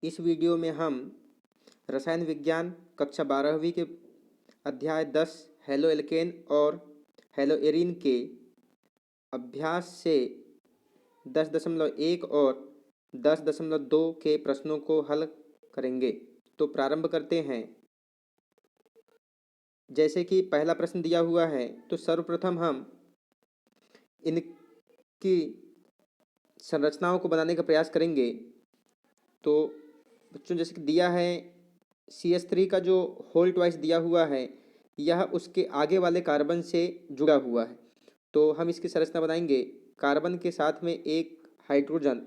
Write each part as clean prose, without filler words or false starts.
इस वीडियो में हम रसायन विज्ञान कक्षा 12वीं के अध्याय 10 हेलो एल्केन और हेलो एरीन के अभ्यास से 10.1 और 10.2 के प्रश्नों को हल करेंगे। तो प्रारंभ करते हैं। जैसे कि पहला प्रश्न दिया हुआ है, तो सर्वप्रथम हम इनकी संरचनाओं को बनाने का प्रयास करेंगे। तो बच्चों, जैसे कि दिया है CH3 का जो होल ट्वाइस दिया हुआ है, यह उसके आगे वाले कार्बन से जुड़ा हुआ है। तो हम इसकी संरचना बनाएंगे। कार्बन के साथ में एक हाइड्रोजन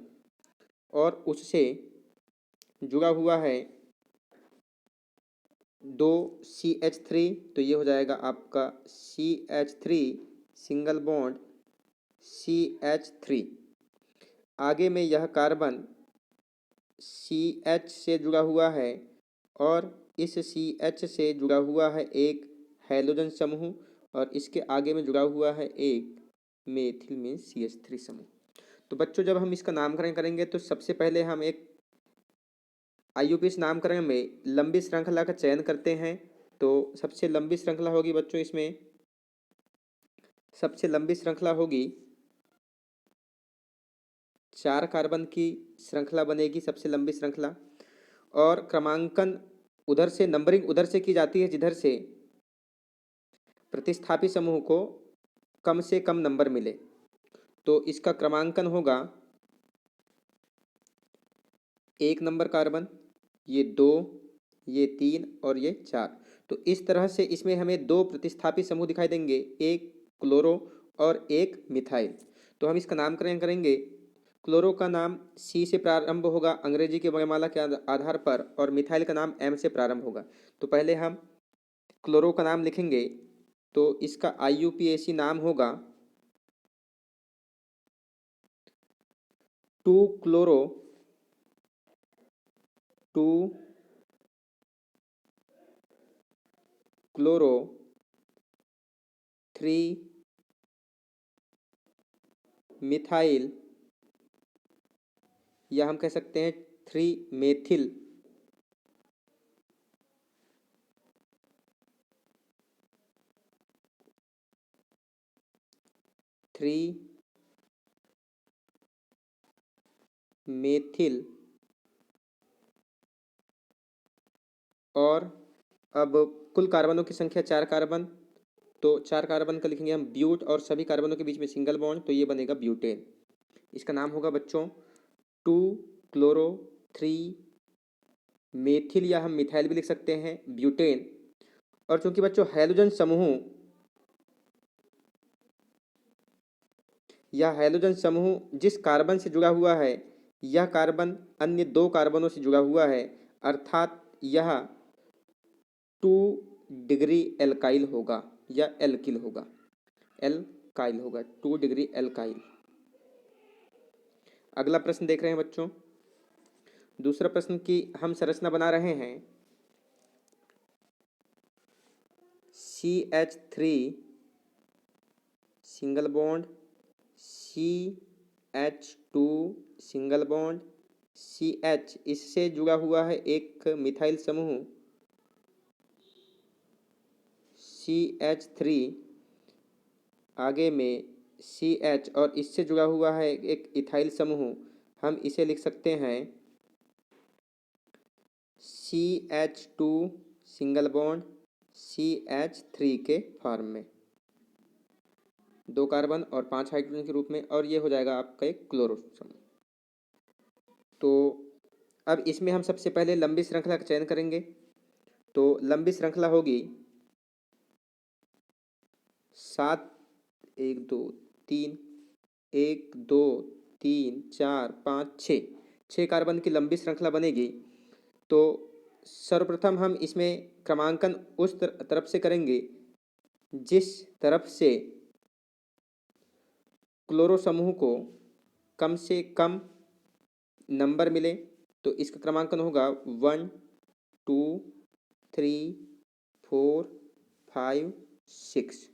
और उससे जुड़ा हुआ है 2 CH3। तो ये हो जाएगा आपका CH3 सिंगल बॉन्ड CH3। आगे में यह कार्बन CH से जुड़ा हुआ है और इस CH से जुड़ा हुआ है एक हैलोजन समूह और इसके आगे में जुड़ा हुआ है एक मेथिल में CH3 समूह। तो बच्चों, जब हम इसका नामकरण करेंगे तो सबसे पहले हम एक IUPAC नामकरण में लंबी श्रृंखला का चयन करते हैं। तो सबसे लंबी श्रृंखला होगी बच्चों, इसमें सबसे लंबी श्रृंखला होगी 4 कार्बन की श्रृंखला बनेगी, सबसे लंबी श्रृंखला। और क्रमांकन उधर से, नंबरिंग उधर से की जाती है जिधर से प्रतिस्थापी समूह को कम से कम नंबर मिले। तो इसका क्रमांकन होगा 1 नंबर कार्बन, ये 2, ये 3 और ये 4। तो इस तरह से इसमें हमें 2 प्रतिस्थापी समूह दिखाई देंगे, एक क्लोरो और एक मिथाइल। तो हम इसका नामकरण करेंगे। क्लोरो का नाम C से प्रारंभ होगा अंग्रेजी के वर्णमाला के आधार पर, और मिथाइल का नाम M से प्रारंभ होगा। तो पहले हम क्लोरो का नाम लिखेंगे। तो इसका IUPAC नाम होगा 2 क्लोरो 2 क्लोरो 3 मिथाइल, या हम कह सकते हैं 3 मेथिल और अब कुल कार्बनों की संख्या 4 कार्बन। तो 4 कार्बन का लिखेंगे हम ब्यूट, और सभी कार्बनों के बीच में सिंगल बॉन्ड, तो ये बनेगा ब्यूटेन। इसका नाम होगा बच्चों 2 क्लोरो 3 मेथिल, या हम मिथाइल भी लिख सकते हैं, ब्यूटेन। और चूंकि बच्चों हैलोजन समूह, यह हैलोजन समूह जिस कार्बन से जुड़ा हुआ है, यह कार्बन अन्य 2 कार्बनों से जुड़ा हुआ है, अर्थात यह 2 डिग्री एल्काइल होगा या एल्किल होगा, 2 डिग्री एल्काइल। अगला प्रश्न देख रहे हैं बच्चों। दूसरा प्रश्न की हम संरचना बना रहे हैं। CH3 single bond CH2 single bond CH, इससे जुड़ा हुआ है एक मिथाइल समूह CH3, आगे में CH और इससे जुड़ा हुआ है एक इथाइल समूह। हम इसे लिख सकते हैं CH2 सिंगल बॉन्ड CH3 के फॉर्म में, 2 कार्बन और 5 हाइड्रोजन के रूप में, और ये हो जाएगा आपका एक क्लोरो समूह। तो अब इसमें हम सबसे पहले लंबी श्रृंखला का चयन करेंगे। तो लंबी श्रृंखला होगी 7 1 2 3 1 2 3 4 5 6 कार्बन की लंबी श्रृंखला बनेगी। तो सर्वप्रथम हम इसमें क्रमांकन उस तरफ से करेंगे जिस तरफ से क्लोरो समूह को कम से कम नंबर मिले। तो इसका क्रमांकन होगा 1 2 3 4 5 6।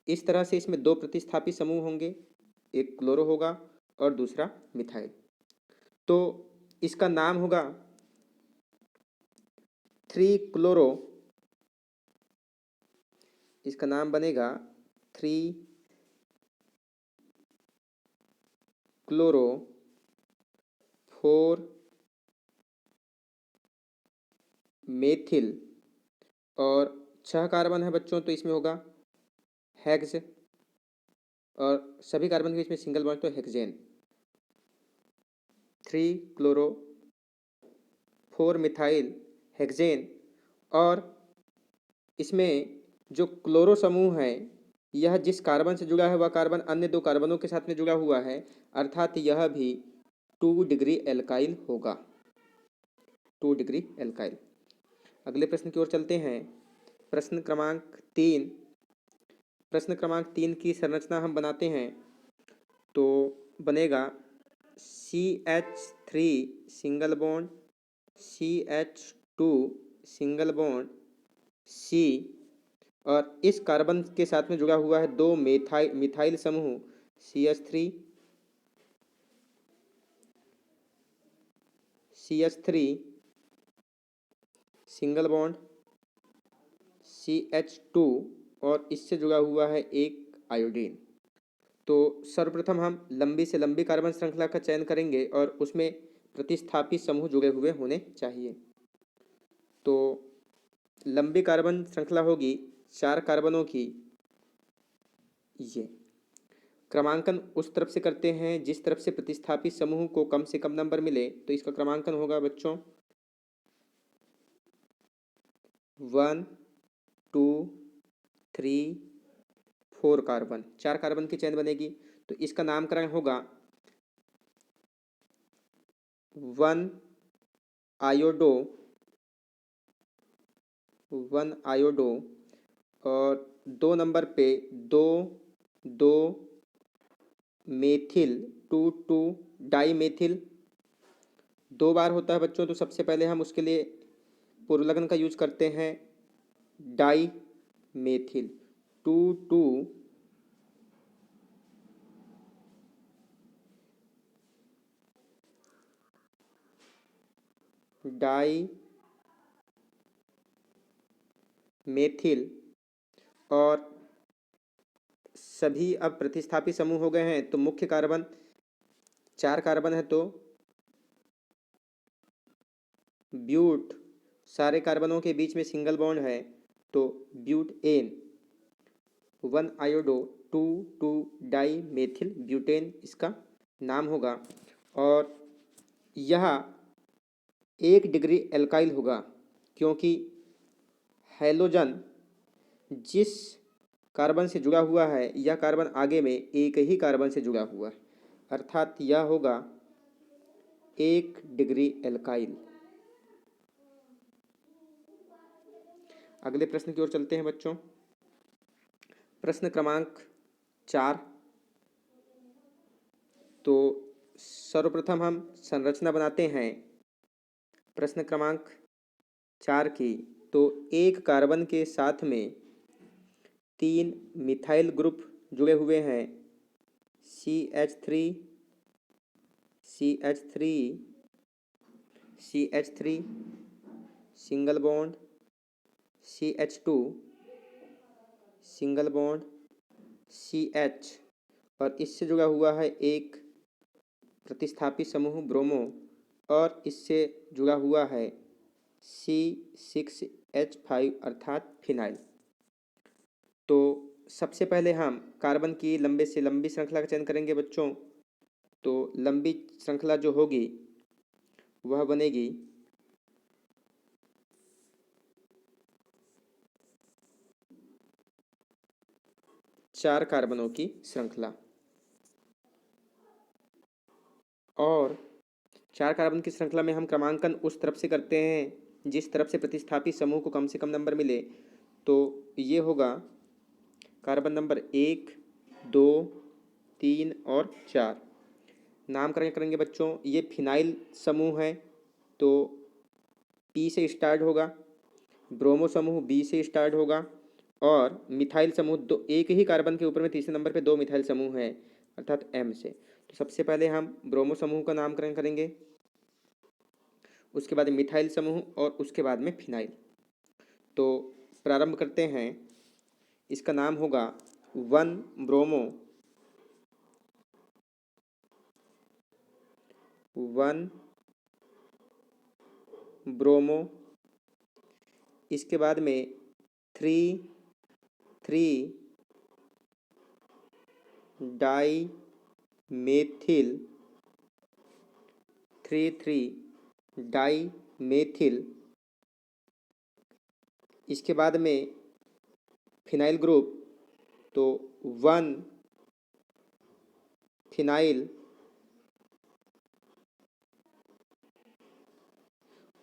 इस तरह से इसमें 2 प्रतिस्थापी समूह होंगे, एक क्लोरो होगा और दूसरा मिथाइल। तो इसका नाम होगा 3 क्लोरो, इसका नाम बनेगा 3 क्लोरो 4 मेथिल, और 6 कार्बन है बच्चों, तो इसमें होगा हेक्स, और सभी कार्बन के बीच में सिंगल बॉन्ड तो हेक्सेन। 3 क्लोरो 4 मिथाइल हेक्सेन, और इसमें जो क्लोरो समूह है यह जिस कार्बन से जुड़ा है वह कार्बन अन्य 2 कार्बनों के साथ में जुड़ा हुआ है, अर्थात यह भी 2 डिग्री एल्काइल होगा, 2 डिग्री एल्काइल। अगले प्रश्न की ओर चलते हैं। प्रश्न क्रमांक 3। प्रश्न क्रमांक 3 की संरचना हम बनाते हैं तो बनेगा CH3 single bond CH2 single bond C, और इस कार्बन के साथ में जुड़ा हुआ है 2 मिथाइल समूह CH3 सिंगल बॉन्ड CH2, और इससे जुड़ा हुआ है एक आयोडीन। तो सर्वप्रथम हम लंबी से लंबी कार्बन श्रृंखला का चयन करेंगे और उसमें प्रतिस्थापी समूह जुड़े हुए होने चाहिए। तो लंबी कार्बन श्रृंखला होगी 4 कार्बनों की। ये क्रमांकन उस तरफ से करते हैं जिस तरफ से प्रतिस्थापी समूह को कम से कम नंबर मिले, तो इसका क्रमांकन होगा बच्चों 1 2 3 4 कार्बन, 4 कार्बन की चेन बनेगी। तो इसका नामकरण होगा 1 आयोडो, 1 आयोडो, और 2 नंबर पे 2 2 मेथिल 2 2 डाई मेथिल। 2 बार होता है बच्चों, तो सबसे पहले हम उसके लिए पूर्वलग्न का यूज करते हैं डाई मेथिल 2 2 डाई मेथिल, और सभी अब प्रतिस्थापी समूह हो गए हैं। तो मुख्य कार्बन 4 कार्बन है तो ब्यूट, सारे कार्बनों के बीच में सिंगल बॉन्ड है तो butane, 1 iodo 2 2 di methyl butane इसका नाम होगा। और यह 1 डिग्री एल्काइल होगा, क्योंकि हैलोजन जिस कार्बन से जुड़ा हुआ है यह कार्बन आगे में एक ही कार्बन से जुड़ा हुआ है, अर्थात यह होगा 1 डिग्री एल्काइल। अगले प्रश्न की ओर चलते हैं बच्चों। प्रश्न क्रमांक 4। तो सर्वप्रथम हम संरचना बनाते हैं प्रश्न क्रमांक 4 की। तो एक कार्बन के साथ में 3 मिथाइल ग्रुप जुड़े हुए हैं CH3 CH3 CH3 single bond CH2 single bond CH, और इससे जुड़ा हुआ है एक प्रतिस्थापी समूह ब्रोमो, और इससे जुड़ा हुआ है C6H5 अर्थात फिनाइल। तो सबसे पहले हम कार्बन की लंबे से लंबी श्रृंखला का चयन करेंगे बच्चों। तो लंबी श्रृंखला जो होगी वह बनेगी 4 कार्बनों की श्रृंखला, और 4 कार्बन की श्रृंखला में हम क्रमांकन उस तरफ से करते हैं जिस तरफ से प्रतिस्थापी समूह को कम से कम नंबर मिले। तो ये होगा कार्बन नंबर 1 2 3 और 4। नामकरण करेंगे बच्चों। ये फिनाइल समूह है तो P से स्टार्ट होगा, ब्रोमो समूह B से स्टार्ट होगा, और मिथाइल समूह दो एक ही कार्बन के ऊपर में तीसरे नंबर पे 2 मिथाइल समूह है अर्थात M से। तो सबसे पहले हम ब्रोमो समूह का नामकरण करेंगे, उसके बाद मिथाइल समूह, और उसके बाद में फिनाइल। प्रारंभ करते हैं। इसका नाम होगा 1 ब्रोमो 1 ब्रोमो। इसके बाद में 3 3 डाई मेथिल 3 3 डाई मेथिल। इसके बाद में फिनाइल ग्रुप, तो 1 फिनाइल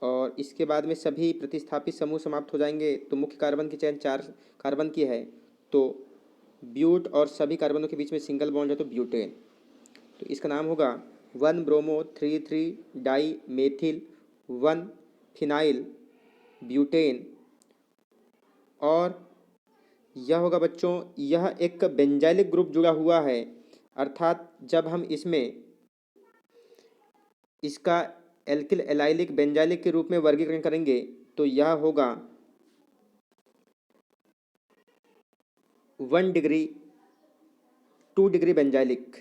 और इसके बाद में सभी प्रतिस्थापित समूह समाप्त हो जाएंगे। तो मुख्य कार्बन की चयन 4 कार्बन की है, तो ब्यूट और सभी कार्बनों के बीच में सिंगल बॉन्ड है तो ब्यूटेन। तो इसका नाम होगा 1 bromo 3 3 di methyl 1 phenyl butane. और यह होगा बच्चों, यह एक बेंजाइलिक ग्रुप जुड़ा हुआ है, अर्थात जब हम इसमें इसका एल्किल एलाइलिक बेंजाइलिक के रूप में वर्गीकरण करेंगे तो यह होगा 1 degree 2 degree benzylic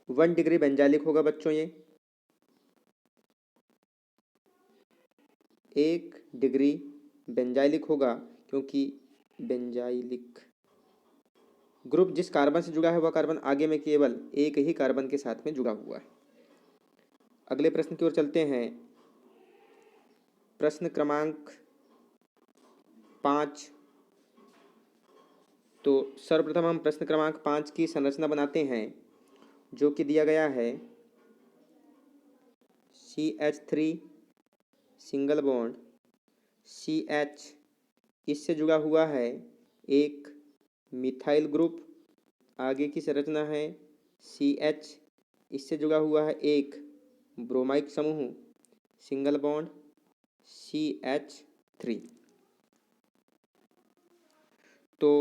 1 degree benzylic होगा बच्चों। ये 1 डिग्री बेंजाइलिक होगा, क्योंकि बेंजाइलिक ग्रुप जिस कार्बन से जुड़ा है वह कार्बन आगे में केवल एक ही कार्बन के साथ में जुड़ा हुआ है। अगले प्रश्न की ओर चलते हैं। प्रश्न क्रमांक 5। तो सर्वप्रथम हम प्रश्न क्रमांक 5 की संरचना बनाते हैं, जो कि दिया गया है CH3 सिंगल बॉन्ड CH, इससे जुड़ा हुआ है एक मिथाइल ग्रुप। आगे की संरचना है CH, इससे जुड़ा हुआ है एक ब्रोमाइक समूह सिंगल बॉन्ड CH3। तो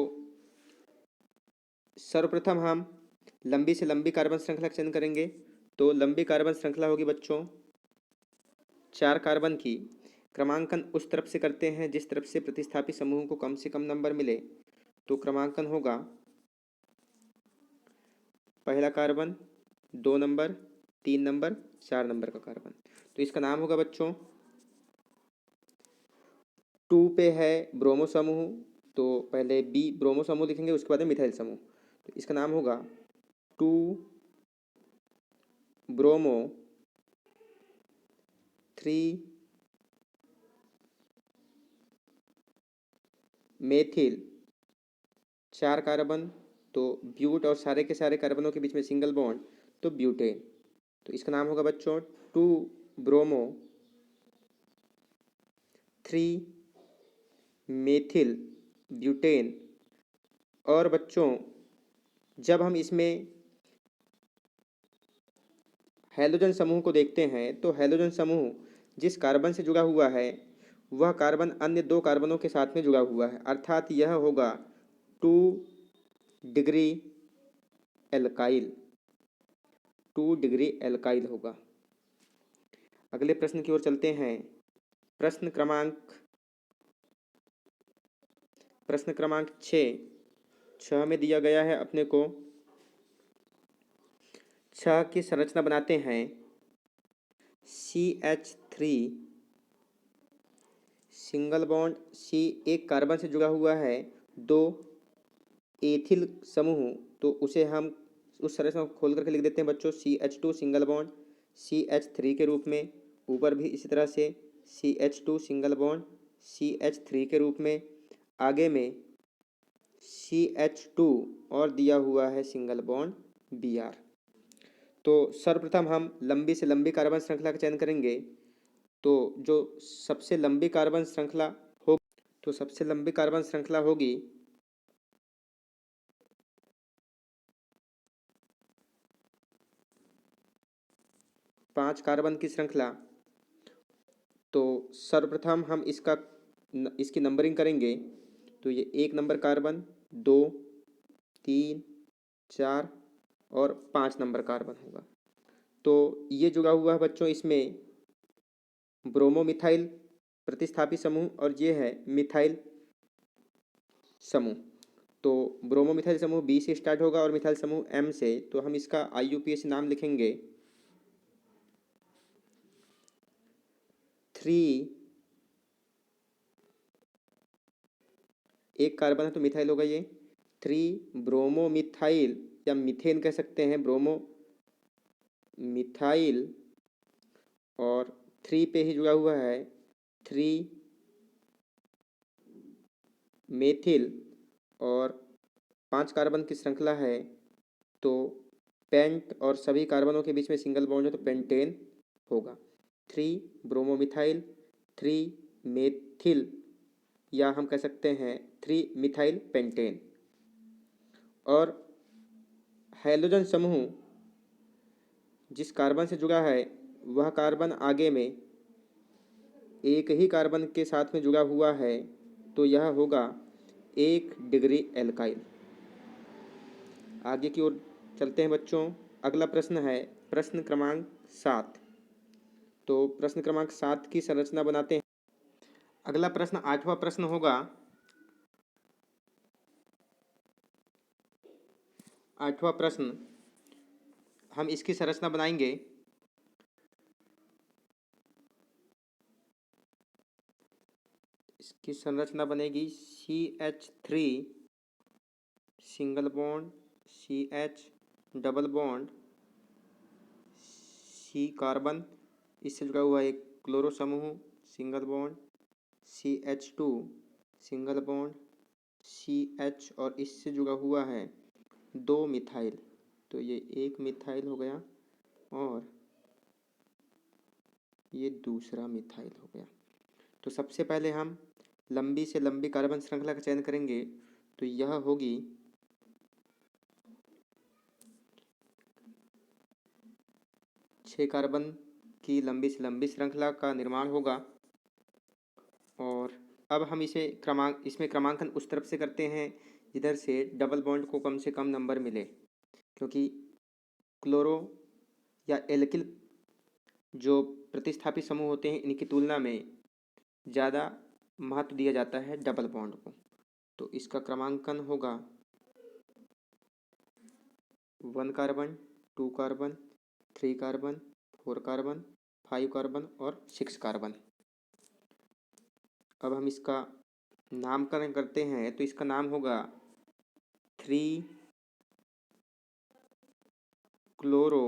सर्वप्रथम हम लंबी से लंबी कार्बन श्रृंखला का चयन करेंगे। तो लंबी कार्बन श्रृंखला होगी बच्चों 4 कार्बन की। क्रमांकन उस तरफ से करते हैं जिस तरफ से प्रतिस्थापित समूहों को कम से कम नंबर मिले। तो क्रमांकन होगा पहला कार्बन 2 नंबर 3 नंबर 4 नंबर का कार्बन। तो इसका नाम होगा बच्चों 2 पे है ब्रोमो समूह, तो पहले बी ब्रोमो समूह लिखेंगे, उसके बाद में मिथाइल समूह। तो इसका नाम होगा 2 ब्रोमो 3 मेथिल 4 कार्बन, तो ब्यूट और सारे के सारे कार्बनों के बीच में सिंगल बॉन्ड तो ब्यूटेन। तो इसका नाम होगा बच्चों 2 ब्रोमो 3 मेथिल ब्यूटेन। और बच्चों जब हम इसमें हैलोजन समूह को देखते हैं तो हैलोजन समूह जिस कार्बन से जुड़ा हुआ है वह कार्बन अन्य 2 कार्बनों के साथ में जुड़ा हुआ है, अर्थात यह होगा 2 डिग्री एल्काइल 2 डिग्री एल्काइल होगा। अगले प्रश्न की ओर चलते हैं। प्रश्न क्रमांक 6 में दिया गया है अपने को 6 की संरचना बनाते हैं। CH3 सिंगल बॉन्ड C एक कार्बन से जुड़ा हुआ है 2 एथिल समूह, तो उसे हम उस संरचना को खोल करके लिख देते हैं बच्चों CH2 सिंगल बॉन्ड CH3 के रूप में। ऊपर भी इसी तरह से CH2 सिंगल बॉन्ड CH3 के रूप में। आगे में CH2 और दिया हुआ है सिंगल बॉन्ड Br। तो सर्वप्रथम हम लंबी से लंबी कार्बन श्रृंखला का चयन करेंगे। तो जो सबसे लंबी कार्बन श्रृंखला हो, तो सबसे लंबी कार्बन श्रृंखला होगी 5 कार्बन की श्रृंखला। तो सर्वप्रथम हम इसकी नंबरिंग करेंगे। तो ये 1 नंबर कार्बन 2 3 4 और 5 नंबर कार्बन होगा। तो ये जुड़ा हुआ है बच्चों इसमें ब्रोमोमिथाइल प्रतिस्थापी समूह और ये है मिथाइल समूह। तो ब्रोमोमिथाइल समूह बी से स्टार्ट होगा और मिथाइल समूह एम से। तो हम इसका IUPAC नाम लिखेंगे 3, एक कार्बन है तो मिथाइल होगा ये, 3 ब्रोमोमिथाइल या मीथेन कह सकते हैं, ब्रोमो मिथाइल और 3 पे ही जुड़ा हुआ है 3 मेथिल और 5 कार्बन की श्रृंखला है। तो पेंट और सभी कार्बनों के बीच में सिंगल बॉन्ड है तो पेंटेन होगा। 3 ब्रोमोमिथाइल, 3 मेथिल या हम कह सकते हैं 3 मिथाइल पेंटेन। और हैलोजन समूह जिस कार्बन से जुड़ा है वह कार्बन आगे में एक ही कार्बन के साथ में जुड़ा हुआ है तो यह होगा 1 डिग्री एल्काइल। आगे की ओर चलते हैं बच्चों। अगला प्रश्न है प्रश्न क्रमांक 7। तो प्रश्न क्रमांक 7 की संरचना बनाते हैं। अगला प्रश्न 8वां प्रश्न होगा। 8वां प्रश्न हम इसकी संरचना बनाएंगे। इसकी संरचना बनेगी CH3 single bond CH double bond C carbon, इससे जुड़ा हुआ एक क्लोरो समूह single bond CH2 single bond CH और इससे जुड़ा हुआ है 2 मिथाइल। तो ये 1 मिथाइल हो गया और ये दूसरा मिथाइल हो गया। तो सबसे पहले हम लंबी से लंबी कार्बन श्रृंखला का चयन करेंगे। तो यह होगी 6 कार्बन की लंबी से लंबी श्रृंखला का निर्माण होगा। और अब हम इसमें क्रमांकन उस तरफ से करते हैं जिधर से डबल बॉन्ड को कम से कम नंबर मिले, क्योंकि क्लोरो या एल्किल जो प्रतिस्थापी समूह होते हैं इनकी तुलना में ज़्यादा महत्व दिया जाता है डबल बॉन्ड को। तो इसका क्रमांकन होगा 1 carbon, 2 carbon, 3 carbon, 4 carbon, 5 carbon और 6 कार्बन। अब हम इसका नामकरण करते हैं तो इसका नाम होगा 3 क्लोरो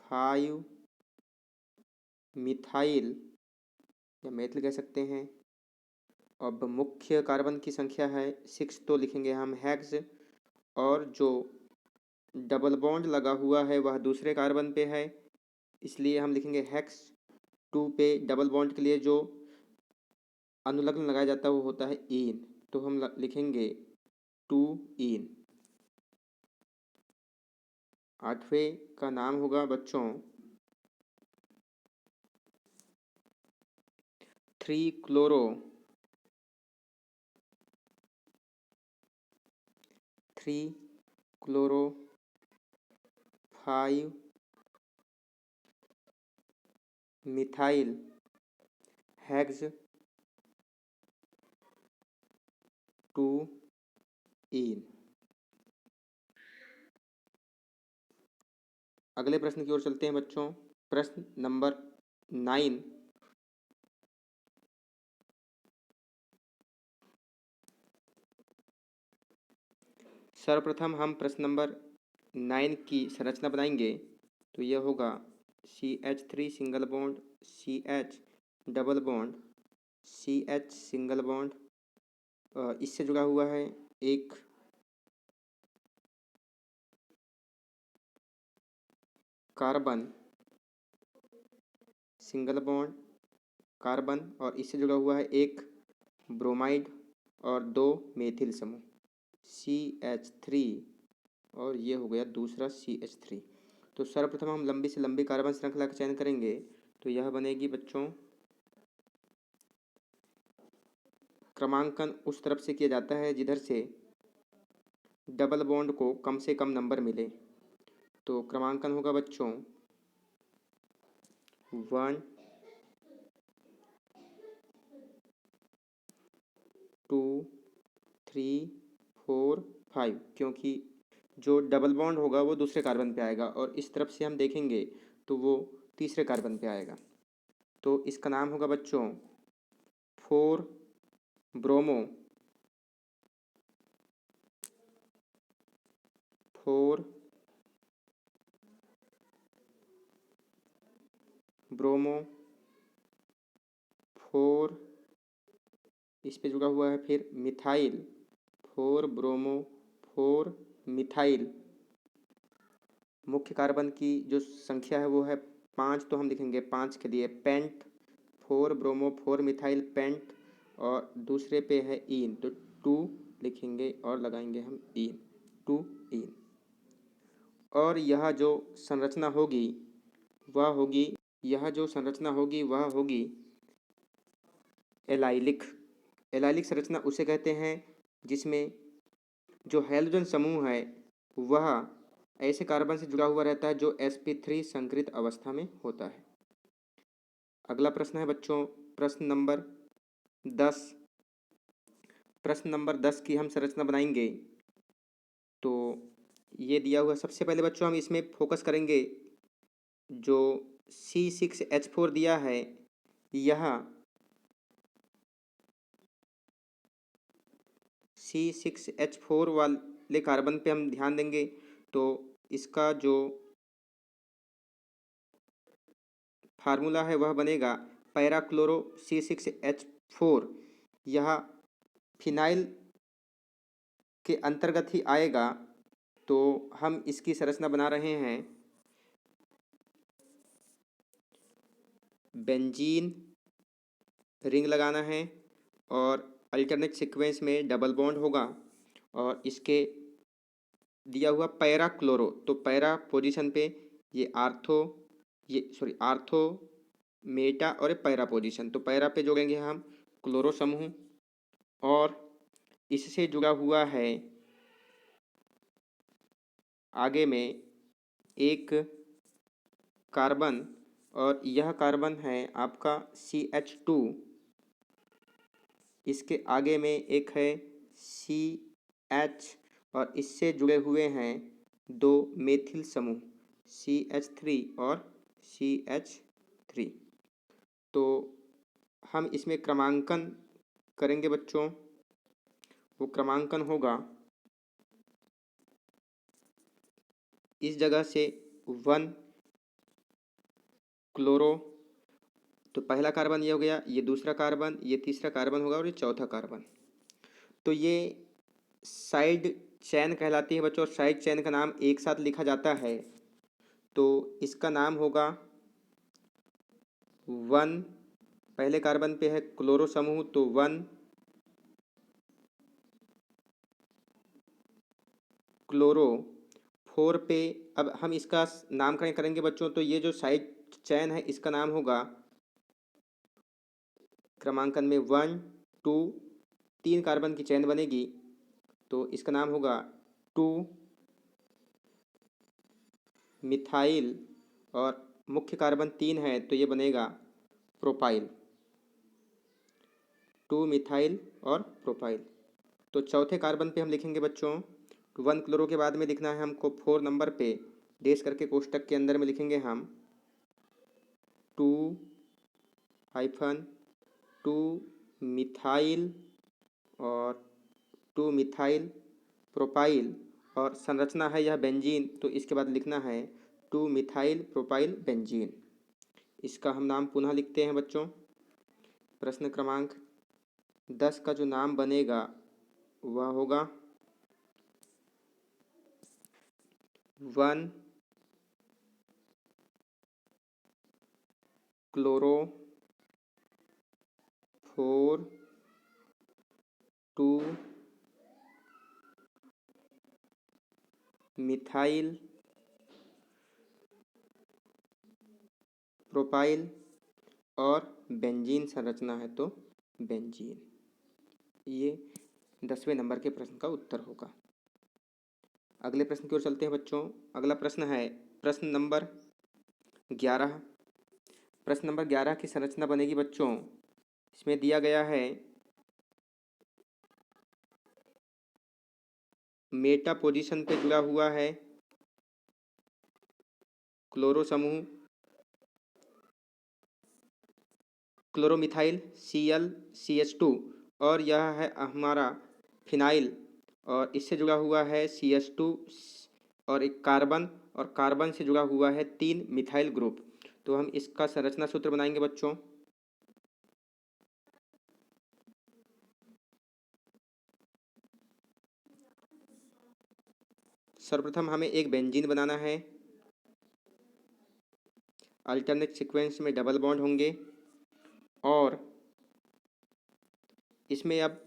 5 मिथाइल या मेथिल कह सकते हैं। अब मुख्य कार्बन की संख्या है 6 तो लिखेंगे हम हेक्स, और जो डबल बॉन्ड लगा हुआ है वह दूसरे कार्बन पे है इसलिए हम लिखेंगे हेक्स। 2 पे डबल बॉन्ड के लिए जो अनुलग्न लगाया जाता है वो होता है ईन, तो हम लिखेंगे 2 ईन। 8वें का नाम होगा बच्चों 3 क्लोरो 3 क्लोरो 5 मिथाइल हेक्स 2 ईन। अगले प्रश्न की ओर चलते हैं बच्चों। प्रश्न नंबर 9। सर्वप्रथम हम प्रश्न नंबर 9 की संरचना बनाएंगे। तो यह होगा CH3 single bond CH double bond CH single bond, इससे जुड़ा हुआ है एक कार्बन सिंगल बॉन्ड कार्बन, और इससे जुड़ा हुआ है एक ब्रोमाइड और 2 मेथिल समूह CH3, और ये हो गया दूसरा CH3। तो सर्वप्रथम हम लंबी से लंबी कार्बन श्रृंखला का चयन करेंगे। तो यह बनेगी बच्चों, क्रमांकन उस तरफ से किया जाता है जिधर से डबल बॉन्ड को कम से कम नंबर मिले। तो क्रमांकन होगा बच्चों 1, 2 3 4 5, क्योंकि जो डबल बॉन्ड होगा वो दूसरे कार्बन पे आएगा और इस तरफ से हम देखेंगे तो वो तीसरे कार्बन पे आएगा। तो इसका नाम होगा बच्चों 4 ब्रोमो 4 ब्रोमो 4, इस पे जुड़ा हुआ है फिर मिथाइल 4 ब्रोमो 4 मिथाइल। मुख्य कार्बन की जो संख्या है वो है 5, तो हम लिखेंगे 5 के लिए पेंट 4 ब्रोमो 4 मिथाइल पेंट, और दूसरे पे है ईन तो 2 लिखेंगे और लगाएंगे हम ईन 2 ईन। और यह जो संरचना होगी वह होगी एलाइलिक। एलाइलिक संरचना उसे कहते हैं जिसमें जो हैलोजन समूह है वह ऐसे कार्बन से जुड़ा हुआ रहता है जो sp3 संकरित अवस्था में होता है। अगला प्रश्न है बच्चों प्रश्न नंबर 10। प्रश्न नंबर 10 की हम संरचना बनाएंगे। तो ये दिया हुआ सबसे पहले बच्चों हम इसमें फोकस करेंगे जो C6H4 दिया है, यह C6H4 वाले कार्बन पे हम ध्यान देंगे तो इसका जो फार्मूला है वह बनेगा पैराक्लोरो C6H4। यह फिनाइल के अंतर्गत ही आएगा, तो हम इसकी संरचना बना रहे हैं बेंजीन रिंग लगाना है और अल्टरनेट सीक्वेंस में डबल बॉन्ड होगा और इसके दिया हुआ पैरा क्लोरो, तो पैरा पोजीशन पे ये आर्थो मेटा और पैरा पोजीशन, तो पैरा पे जोड़ेंगे हम क्लोरो समूह और इससे जुड़ा हुआ है आगे में एक कार्बन और यह कार्बन है आपका CH2। इसके आगे में एक है CH और इससे जुड़े हुए हैं दो मेथिल समूह CH3 और CH3। तो हम इसमें क्रमांकन करेंगे बच्चों, वो क्रमांकन होगा इस जगह से 1 क्लोरो, तो पहला कार्बन ये हो गया, ये दूसरा कार्बन, ये तीसरा कार्बन होगा और ये चौथा कार्बन। तो ये साइड चैन कहलाती है बच्चों, और साइड चैन का नाम एक साथ लिखा जाता है तो इसका नाम होगा 1, पहले कार्बन पे है क्लोरो समूह तो 1 क्लोरो, 4 पे अब हम इसका नामकरण करेंगे बच्चों, तो ये जो साइड चैन है इसका नाम होगा क्रमांकन में 1 2, 3 कार्बन की चैन बनेगी तो इसका नाम होगा 2 मिथाइल, और मुख्य कार्बन 3 है तो ये बनेगा प्रोपाइल, 2 मिथाइल और प्रोपाइल। तो चौथे कार्बन पे हम लिखेंगे बच्चों 1 क्लोरो के बाद में लिखना है हमको 4 नंबर पे डेश करके कोष्टक के अंदर में लिखेंगे हम 2-2 मिथाइल और 2 मिथाइल प्रोपाइल, और संरचना है यह बेंजीन तो इसके बाद लिखना है 2 मिथाइल प्रोपाइल बेंजीन। इसका हम नाम पुनः लिखते हैं बच्चों। प्रश्न क्रमांक 10 का जो नाम बनेगा वह होगा 1 क्लोरो 4 2 मिथाइल प्रोपाइल और बेंजीन संरचना है तो बेंजीन। ये 10वें नंबर के प्रश्न का उत्तर होगा। अगले प्रश्न की ओर चलते हैं बच्चों। अगला प्रश्न है प्रश्न नंबर 11। प्रश्न नंबर 11 की संरचना बनेगी बच्चों, इसमें दिया गया है मेटा पोजीशन पे जुड़ा हुआ है क्लोरो समूह क्लोरोमिथाइल ClCH2 और यह है हमारा फिनाइल और इससे जुड़ा हुआ है CH2 और एक कार्बन और कार्बन से जुड़ा हुआ है 3 मिथाइल ग्रुप। तो हम इसका संरचना सूत्र बनाएंगे बच्चों। सर्वप्रथम हमें एक बेंजीन बनाना है। अल्टरनेट सीक्वेंस में डबल बॉन्ड होंगे और इसमें अब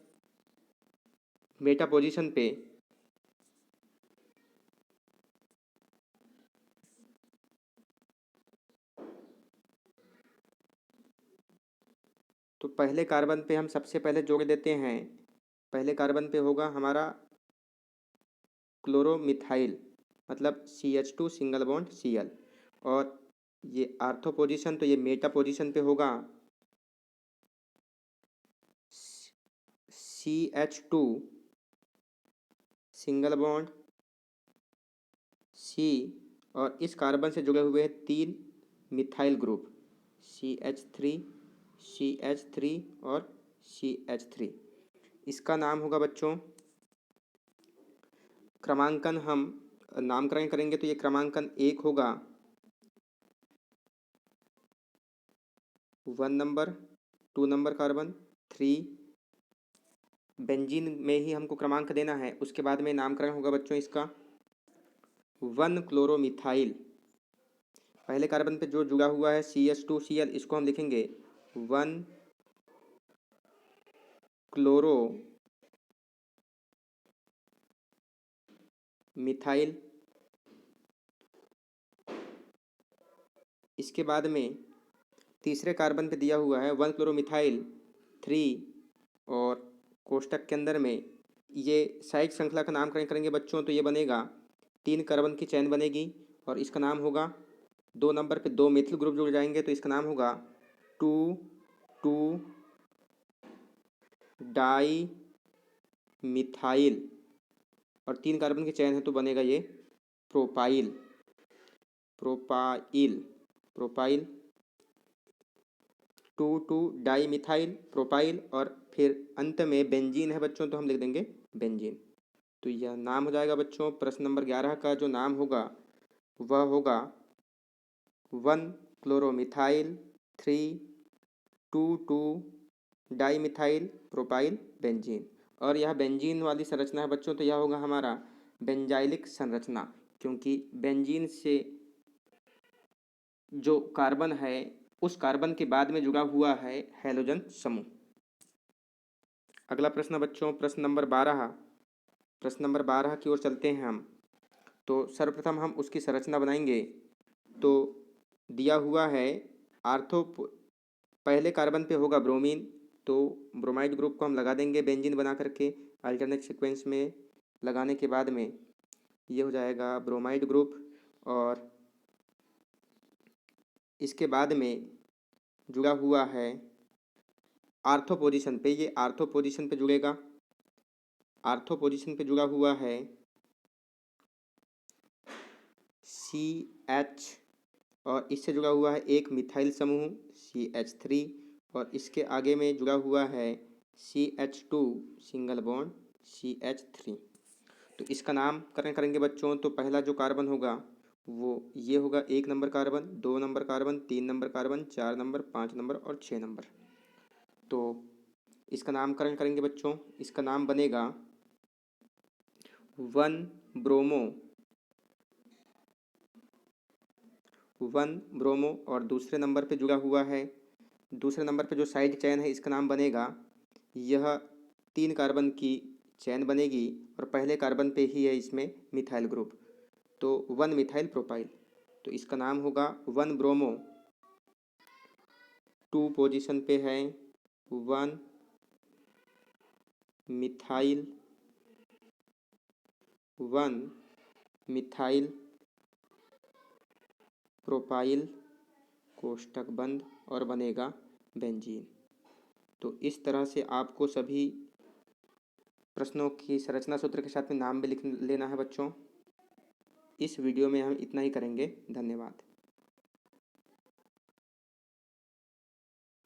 मेटा पोजीशन पे तो पहले कार्बन पे हम सबसे पहले जोड़ देते हैं। पहले कार्बन पे होगा हमारा क्लोरोमिथाइल मतलब CH2 सिंगल बॉन्ड Cl और ये आर्थो पोजीशन तो ये मेटा पोजीशन पे होगा CH2 सिंगल बॉन्ड C और इस कार्बन से जुड़े हुए हैं 3 मिथाइल ग्रुप CH3 CH3 और CH3। इसका नाम होगा बच्चों, क्रमांकन हम नामकरण करेंगे तो ये क्रमांकन 1 होगा 1 नंबर, 2 नंबर कार्बन, 3 बेंजीन में ही हमको क्रमांक देना है। उसके बाद में नामकरण होगा बच्चों इसका 1 क्लोरोमिथाइल। पहले कार्बन पे जो जुड़ा हुआ है CH2Cl इसको हम लिखेंगे 1 क्लोरो मिथाइल। इसके बाद में तीसरे कार्बन पे दिया हुआ है 1 क्लोरोमिथाइल 3 और कोष्टक के अंदर में ये साइड श्रृंखला का नामकरण करेंगे बच्चों तो ये बनेगा 3 कार्बन की चैन बनेगी और इसका नाम होगा 2 नंबर पे 2 मिथिल ग्रुप जुड़ जाएंगे तो इसका नाम होगा 2 डाई मिथाइल और 3 कार्बन की चैन है तो बनेगा ये propyl propyl propyl 2 di methyl propyl और फिर अंत में बेंजीन है बच्चों तो हम लिख देंगे बेंजीन। तो यह नाम हो जाएगा बच्चों प्रश्न नंबर 11 का जो नाम होगा वह होगा 1 chloromethyl 3 2 di methyl propyl benzene. और यह बेंजीन वाली संरचना है बच्चों तो यह होगा हमारा बेंजाइलिक संरचना, क्योंकि बेंजीन से जो कार्बन है उस कार्बन के बाद में जुड़ा हुआ है हैलोजन समूह। अगला प्रश्न बच्चों प्रश्न नंबर 12। प्रश्न नंबर 12 की ओर चलते हैं हम। तो सर्वप्रथम हम उसकी संरचना बनाएंगे। तो दिया हुआ है आर्थो पहले कार्बन पे होगा ब्रोमीन तो ब्रोमाइड ग्रुप को हम लगा देंगे बेंजीन बना करके अल्टरनेट सीक्वेंस में लगाने के बाद में ये हो जाएगा ब्रोमाइड ग्रुप। और इसके बाद में जुड़ा हुआ है आर्थो पोजीशन पे, ये आर्थो पोजीशन पे जुड़ेगा। आर्थो पोजीशन पे जुड़ा हुआ है CH और इससे जुड़ा हुआ है एक मिथाइल समूह CH3 और इसके आगे में जुड़ा हुआ है CH2 सिंगल बॉन्ड CH3। तो इसका नामकरण करेंगे बच्चों तो पहला जो कार्बन होगा वो ये होगा 1 number carbon, 2 number carbon, 3 number carbon, 4 number, 5 number और 6 नंबर। तो इसका नामकरण करेंगे बच्चों, इसका नाम बनेगा 1 ब्रोमो 1 ब्रोमो और दूसरे नंबर पे जुड़ा हुआ है, दूसरे नंबर पे जो साइड चैन है इसका नाम बनेगा, यह 3 कार्बन की चैन बनेगी और पहले कार्बन पे ही है इसमें मिथाइल ग्रुप तो 1 मिथाइल प्रोपाइल। तो इसका नाम होगा 1 ब्रोमो 2 पोजीशन पे है 1 मिथाइल 1 मिथाइल प्रोपाइल कोष्टक बंद और बनेगा बेंजीन। तो इस तरह से आपको सभी प्रश्नों की संरचना सूत्र के साथ में नाम भी लिख लेना है बच्चों। इस वीडियो में हम इतना ही करेंगे। धन्यवाद।